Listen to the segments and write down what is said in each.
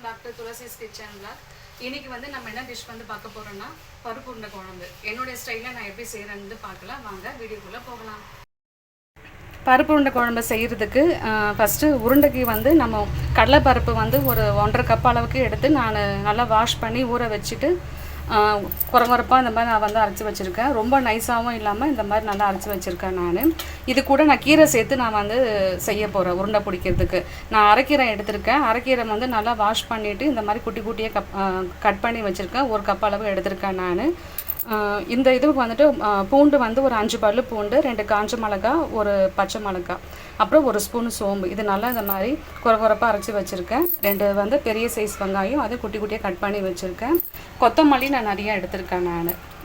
Welcome back to Thulasi's kitchen blog. இன்னைக்கு வந்து நம்ம என்ன டிஷ் வந்து பார்க்க போறோம்னா பருப்பு உருண்டை குழம்பு. என்னுடைய ஸ்டைலில் நான் எப்படி செய்கிறேன்னு பார்க்கலாம். வாங்க வீடியோக்குள்ளே போகலாம். பருப்பு உருண்டை குழம்பு செய்கிறதுக்கு ஃபஸ்ட்டு உருண்டைக்கு வந்து நம்ம கடலைப்பருப்பு வந்து ஒரு 1.5 கப் அளவுக்கு எடுத்து நான் நல்லா வாஷ் பண்ணி ஊற வச்சுட்டு குறகுறப்பாக இந்த மாதிரி நான் வந்து அரைச்சி வச்சுருக்கேன். ரொம்ப நைஸாகவும் இல்லாமல் இந்த மாதிரி நல்லா அரைச்சி வச்சுருக்கேன். இது கூட நான் கீரை சேர்த்து நான் வந்து செய்ய போகிறேன். உருண்டை பிடிக்கிறதுக்கு நான் அரைக்கீரை எடுத்திருக்கேன். அரைக்கீரை வந்து நல்லா வாஷ் பண்ணிவிட்டு இந்த மாதிரி குட்டி குட்டியாக கட் பண்ணி வச்சுருக்கேன். 1 கப் அளவு எடுத்திருக்கேன் நான். இந்த இதுக்கு வந்துட்டு பூண்டு வந்து ஒரு 5 பல்லு பூண்டு, 2 காஞ்ச மிளகா, ஒரு பச்சை மிளகா, அப்புறம் 1 ஸ்பூன் சோம்பு. இது நல்லா இந்த மாதிரி குறகுறப்பாக அரைச்சி வச்சுருக்கேன். 2 வந்து பெரிய சைஸ் வெங்காயம், அது குட்டி குட்டியாக கட் பண்ணி வச்சுருக்கேன். கொத்தமல்லி நான் நிறையா எடுத்திருக்கேன்.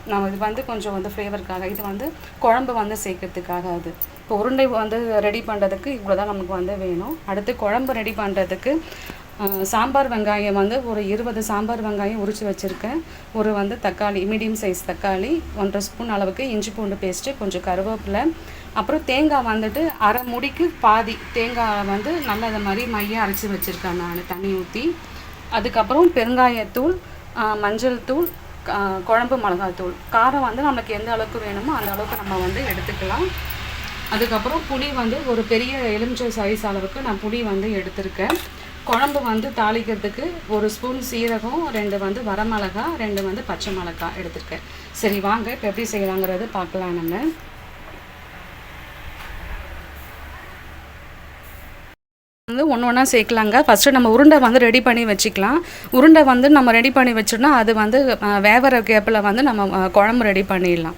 நான் இது வந்து கொஞ்சம் வந்து ஃப்ளேவருக்காக, இது வந்து குழம்பு வந்து சேர்க்கறதுக்காக. அது இப்போ உருண்டை வந்து ரெடி பண்ணுறதுக்கு இவ்வளோ தான் நமக்கு வந்து வேணும். அடுத்து குழம்பு ரெடி பண்ணுறதுக்கு சாம்பார் வெங்காயம் வந்து ஒரு 20 சாம்பார் வெங்காயம் உரித்து வச்சுருக்கேன். ஒரு வந்து தக்காளி, மீடியம் சைஸ் தக்காளி, 1.5 ஸ்பூன் அளவுக்கு இஞ்சி பூண்டு பேஸ்ட்டு, கொஞ்சம் கருவேப்பிலை, அப்புறம் தேங்காய் வந்துட்டு அரை முடிக்கு பாதி தேங்காய் வந்து நல்லா இந்த மாதிரி மையாக அரைச்சி வச்சுருக்கேன் நான் தண்ணி ஊற்றி. அதுக்கப்புறம் பெருங்காயத்தூள், மஞ்சள் தூள், குழம்பு மிளகாத்தூள். காரம் வந்து நமக்கு எந்த அளவுக்கு வேணுமோ அந்த அளவுக்கு நம்ம வந்து எடுத்துக்கலாம். அதுக்கப்புறம் புளி வந்து ஒரு பெரிய எலுமிச்சை சைஸ் அளவுக்கு நான் புளி வந்து எடுத்திருக்கேன். குழம்பு வந்து தாளிக்கிறதுக்கு 1 ஸ்பூன் சீரகம், 2 வந்து வரமிளகா, 2 வந்து பச்சை மிளகா எடுத்திருக்கேன். சரி வாங்க இப்போ எப்படி செய்யலாங்கிறது பார்க்கலாம். நம்ம வந்து ஒன்று ஒன்றா சேர்க்கலாங்க. ஃபஸ்ட்டு நம்ம உருண்டை வந்து ரெடி பண்ணி வச்சுக்கலாம். உருண்டை வந்து நம்ம ரெடி பண்ணி வச்சோம்னா அது வந்து வேவற கேப்பில் வந்து நம்ம குழம்பு ரெடி பண்ணிடலாம்.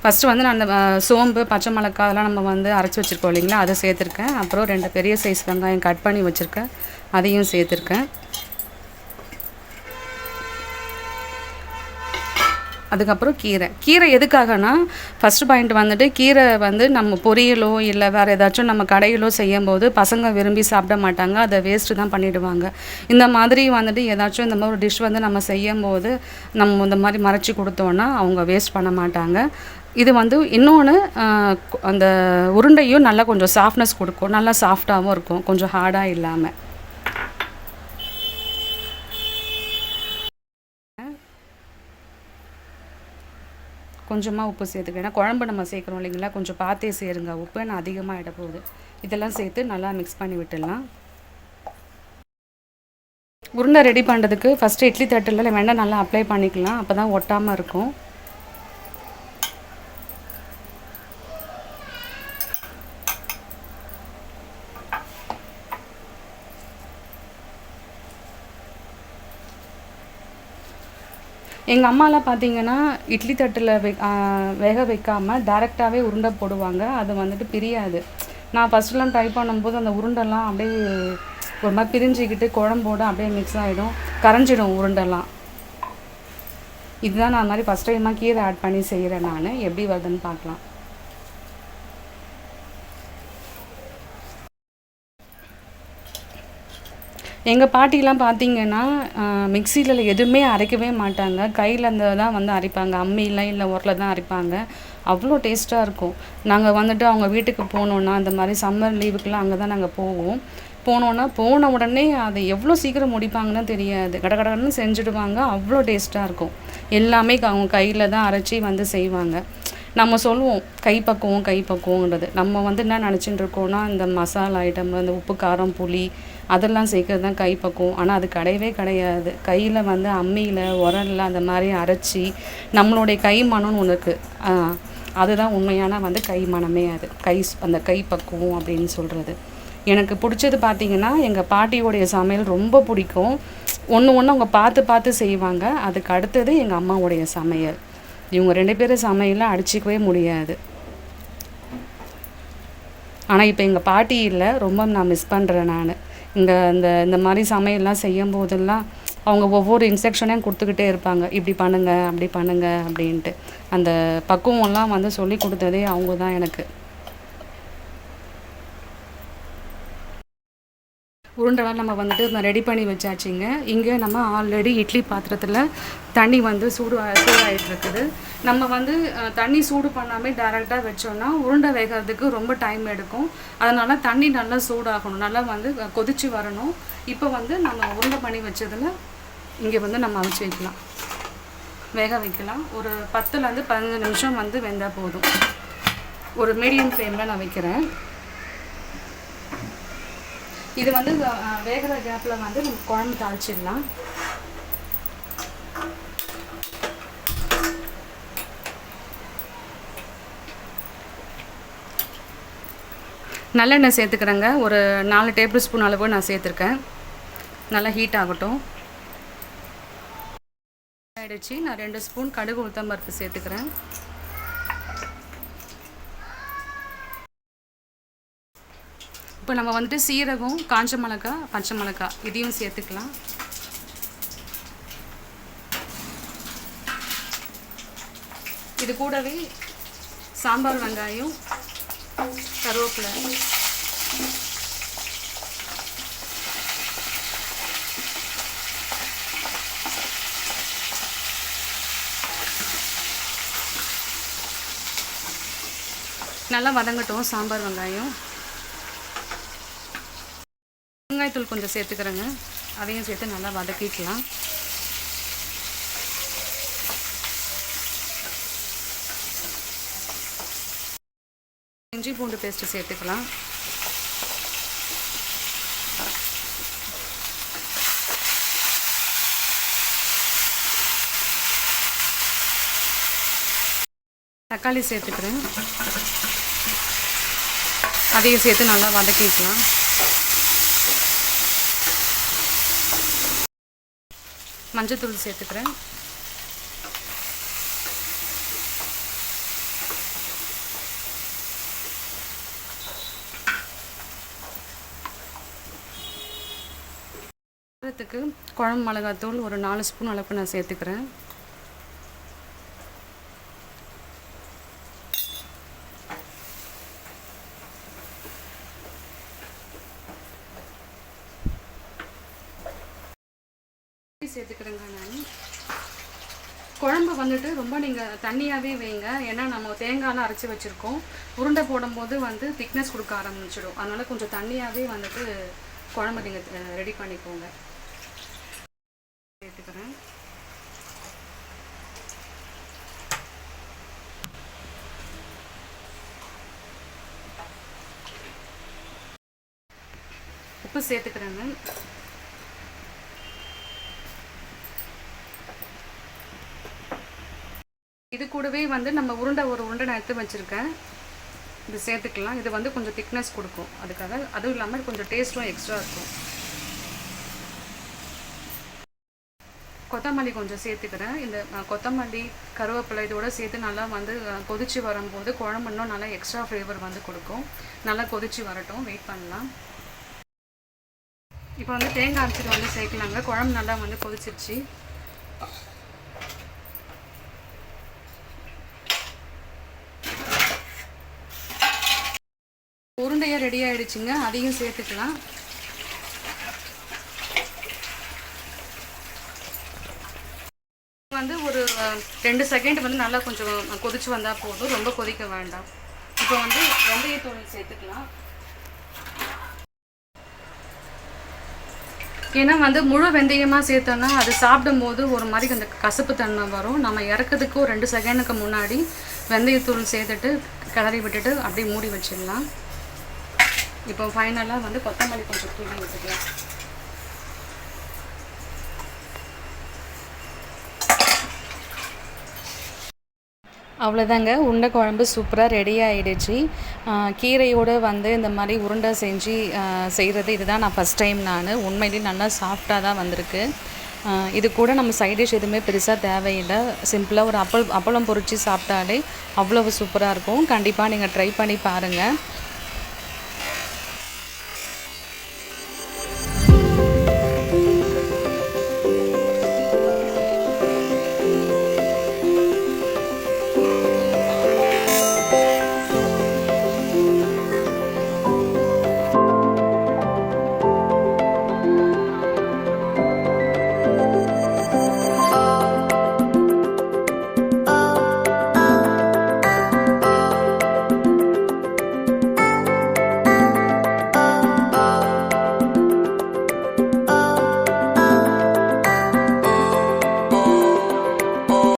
ஃபஸ்ட்டு வந்து நான் அந்த சோம்பு, பச்சை மிளகா அதெல்லாம் நம்ம வந்து அரைச்சி வச்சுருக்கோம் இல்லைங்களா, அதை சேர்த்துருக்கேன். அப்புறம் 2 பெரிய சைஸ் வெங்காயம் கட் பண்ணி வச்சுருக்கேன், அதையும் சேர்த்துருக்கேன். அதுக்கப்புறம் கீரை எதுக்காகனா, ஃபஸ்ட்டு பாயிண்ட் வந்துட்டு கீரை வந்து நம்ம பொரியலோ இல்லை வேறு ஏதாச்சும் நம்ம கடையிலோ செய்யும்போது பசங்க விரும்பி சாப்பிட மாட்டாங்க, அதை வேஸ்ட்டு தான் பண்ணிவிடுவாங்க. இந்த மாதிரி வந்துட்டு ஏதாச்சும் இந்த மாதிரி ஒரு டிஷ் வந்து நம்ம செய்யும்போது நம்ம இந்த மாதிரி மறைச்சி கொடுத்தோன்னா அவங்க வேஸ்ட் பண்ண மாட்டாங்க. இது வந்து இன்னொன்று அந்த உருண்டையும் நல்லா கொஞ்சம் சாஃப்ட்னஸ் கொடுக்கும், நல்லா சாஃப்டாகவும் இருக்கும், கொஞ்சம் ஹார்டாக இல்லாமல். கொஞ்சமாக உப்பு சேர்த்துக்கிறேன். ஏன்னா குழம்பு நம்ம சேர்க்குறோம் இல்லைங்களா, கொஞ்சம் பார்த்தே சேருங்க. உப்பு நான் அதிகமாக இட போகுது. இதெல்லாம் சேர்த்து நல்லா மிக்ஸ் பண்ணி விட்டுடலாம். உருண்டை ரெடி பண்ணுறதுக்கு ஃபஸ்ட்டு இட்லி தட்டில் வெண்ணெய் நல்லா அப்ளை பண்ணிக்கலாம், அப்போ தான் ஒட்டாமல் இருக்கும். எங்கள் அம்மாலாம் பார்த்தீங்கன்னா இட்லி தட்டில் வேக வைக்காமல் டேரெக்டாகவே உருண்டை போடுவாங்க. அது வந்துட்டு பிரியாது. நான் ஃபஸ்ட்டுலாம் ட்ரை பண்ணும்போது அந்த உருண்டெல்லாம் அப்படியே ஒரு மாதிரி பிரிஞ்சிக்கிட்டு குழம்போடு அப்படியே மிக்ஸ் ஆகிடும், கரைஞ்சிடும் உருண்டெல்லாம். இதுதான் நான் மாதிரி ஃபஸ்ட் டைமாக கீரை ஆட் பண்ணி செய்கிறேன். நான் எப்படி வருதுன்னு பார்க்கலாம். எங்கள் பாட்டிலாம் பார்த்திங்கன்னா மிக்சியில் எதுவுமே அரைக்கவே மாட்டாங்க, கையில் அந்த தான் வந்து அரைப்பாங்க. அம்மிலாம் இல்லை, உரலில் தான் அரைப்பாங்க. அவ்வளோ டேஸ்ட்டாக இருக்கும். நாங்கள் வந்துட்டு அவங்க வீட்டுக்கு போனோன்னா அந்த மாதிரி சம்மர் லீவுக்கெலாம் அங்கே தான் நாங்கள் போனோன்னா போன உடனே அதை எவ்வளோ சீக்கிரம் முடிப்பாங்கன்னு தெரியாது, கடகடன்னு செஞ்சுடுவாங்க. அவ்வளோ டேஸ்ட்டாக இருக்கும். எல்லாமே அவங்க கையில் தான் அரைச்சி வந்து செய்வாங்க. நம்ம சொல்லுவோம் கைப்பக்குவங்கிறது. நம்ம வந்து என்ன நினச்சிட்டு இருக்கோன்னா இந்த மசாலா ஐட்டம், இந்த உப்பு, காரம், புளி அதெல்லாம் சேர்க்கறது தான் கைப்பக்குவம். ஆனால் அது கிடையவே கையில் வந்து அம்மியில், உரலில் அந்த மாதிரி அரைச்சி நம்மளுடைய கை மனம்னு ஒன்று இருக்குது, அதுதான் உண்மையான வந்து கை மனமே. அது அந்த கைப்பக்குவம் அப்படின்னு சொல்கிறது. எனக்கு பிடிச்சது பார்த்திங்கன்னா எங்கள் பாட்டியோடைய சமையல் ரொம்ப பிடிக்கும். ஒன்று அவங்க பார்த்து செய்வாங்க. அதுக்கு அடுத்தது எங்கள் அம்மாவுடைய சமையல். இவங்க 2 பேரும் சமையலில் அடிச்சிக்கவே முடியாது. ஆனால் இப்போ எங்கள் பாட்டி இல்லை, ரொம்ப நான் மிஸ் பண்ணுறேன். நான் இங்கே இந்த மாதிரி சமையல்லாம் செய்யும் போதெல்லாம் அவங்க ஒவ்வொரு இன்ஸ்ட்ரக்ஷனையும் கொடுத்துக்கிட்டே இருப்பாங்க, இப்படி பண்ணுங்கள், அப்படி பண்ணுங்கள் அப்படின்ட்டு. அந்த பக்குவம்லாம் வந்து சொல்லி கொடுத்ததே அவங்க தான் எனக்கு. உருண்டைலாம் நம்ம வந்துட்டு ரெடி பண்ணி வச்சாச்சுங்க. இங்கே நம்ம ஆல்ரெடி இட்லி பாத்திரத்தில் தண்ணி வந்து சூடாகிட்டு இருக்குது. நம்ம வந்து தண்ணி சூடு பண்ணாமல் டைரெக்டாக வச்சோன்னா உருண்டை வேகிறதுக்கு ரொம்ப டைம் எடுக்கும். அதனால் தண்ணி நல்லா சூடாகணும், நல்லா வந்து கொதித்து வரணும். இப்போ வந்து நம்ம உருண்டை பண்ணி வச்சதில் இங்கே வந்து நம்ம அவிச்சு வைக்கலாம், வேக வைக்கலாம். ஒரு 10லேருந்து 15 நிமிஷம் வந்து வெந்தால் போதும். ஒரு மீடியம் ஃப்ளேமில் நான் வைக்கிறேன். இது வந்து வேகிற கேப்பில் வந்து நம்ம குழம்பு தாளிச்சிடலாம். நல்லெண்ணெய் சேர்த்துக்கிறேங்க. ஒரு 4 டேபிள் ஸ்பூன் அளவு நான் சேர்த்துருக்கேன். நல்லா ஹீட் ஆகட்டும். ஆகிடுச்சு. நான் 2 ஸ்பூன் கடுகு உளுத்தம்பருப்பு சேர்த்துக்கிறேன். இப்போ நம்ம வந்துட்டு சீரகம், காஞ்ச மிளகாய், பச்சை மிளகாய் இதையும் சேர்த்துக்கலாம். இது கூடவே சாம்பார் வெங்காயம், கருவேப்பிலை, நல்லா வதங்கட்டும். சாம்பார் வெங்காயம், வெங்காயத்தூள் கொஞ்சம் சேர்த்துக்கிறேங்க. அதையும் சேர்த்து நல்லா வதக்கிக்கலாம். இஞ்சி பூண்டு பேஸ்ட்டு சேர்த்துக்கலாம். தக்காளி சேர்த்துக்கிறேன். அதையும் சேர்த்து நல்லா வதக்கிக்கலாம். மஞ்சத்தூள் சேர்த்துக்கிறேன். குழம்பு மிளகாத்தூள் ஒரு 4 ஸ்பூன் அளவுக்கு நான் சேர்த்துக்கிறேன். சேர்த்துக்கிறேங்க. நான் குழம்பு வந்துட்டு ரொம்ப நீங்கள் தண்ணியாகவே வைங்க. ஏன்னா நம்ம தேங்காயெலாம் அரைச்சி வச்சுருக்கோம். உருண்டை போடும்போது வந்து திக்னஸ் கொடுக்க ஆரம்பிச்சிடும். அதனால் கொஞ்சம் தண்ணியாகவே வந்துட்டு குழம்பு நீங்கள் ரெடி பண்ணிக்கோங்க. சேர்த்துக்கிறேன். உப்பு சேர்த்துக்கிறேங்க. இது கூடவே வந்து நம்ம ஒரு உருண்டை நான் எடுத்து வச்சுருக்கேன். இது சேர்த்துக்கலாம். இது வந்து கொஞ்சம் திக்னஸ் கொடுக்கும். அதுக்காக அதுவும் இல்லாமல் கொஞ்சம் டேஸ்ட்டும் எக்ஸ்ட்ரா இருக்கும். கொத்தமல்லி கொஞ்சம் சேர்த்துக்கிறேன். இந்த கொத்தமல்லி, கருவேப்பிலை இதோட சேர்த்து நல்லா வந்து கொதித்து வரும்போது குழம்பு இன்னும் நல்லா எக்ஸ்ட்ரா ஃப்ளேவர் வந்து கொடுக்கும். நல்லா கொதித்து வரட்டும், வெயிட் பண்ணலாம். இப்போ வந்து தேங்காய் அரைச்சிட்டு வந்து சேர்க்கலாங்க. குழம்பு நல்லா வந்து கொதிச்சிருச்சு. உருண்டையாக ரெடி ஆகிடுச்சுங்க. அதையும் சேர்த்துக்கலாம். வந்து ஒரு 2 செகண்ட் வந்து நல்லா கொஞ்சம் கொதிச்சு வந்தால் போதும், ரொம்ப கொதிக்க வேண்டாம். இப்போ வந்து வெந்தயத்தூள் சேர்த்துக்கலாம். ஏன்னா வந்து முழு வெந்தயமாக சேர்த்தோன்னா அது சாப்பிடும் போது ஒரு மாதிரி அந்த கசப்பு தன்மை வரும். நம்ம இறக்கிறதுக்கு ஒரு 2 செகண்டுக்கு முன்னாடி வெந்தயத்தூள் சேர்த்துட்டு கிளறி விட்டுட்டு அப்படியே மூடி வச்சிடலாம். இப்போ ஃபைனலாக வந்து கொத்தமல்லி கொஞ்சம் தூவி விட்டுக்கலாம். அவ்வளோதாங்க, உருண்டை குழம்பு சூப்பராக ரெடி ஆகிடுச்சு. கீரையோடு வந்து இந்த மாதிரி உருண்டை செஞ்சு செய்கிறது இதுதான் நான் ஃபஸ்ட் டைம். உண்மையிலேயே நல்லா சாஃப்டாக தான் வந்திருக்கு. இது கூட நம்ம சைட் டிஷ் எதுவுமே பெருசாக தேவையில்லை. சிம்பிளாக ஒரு அப்பளம் பொரித்து சாப்பிட்டாலே அவ்வளவு சூப்பராக இருக்கும். கண்டிப்பாக நீங்கள் ட்ரை பண்ணி பாருங்கள்.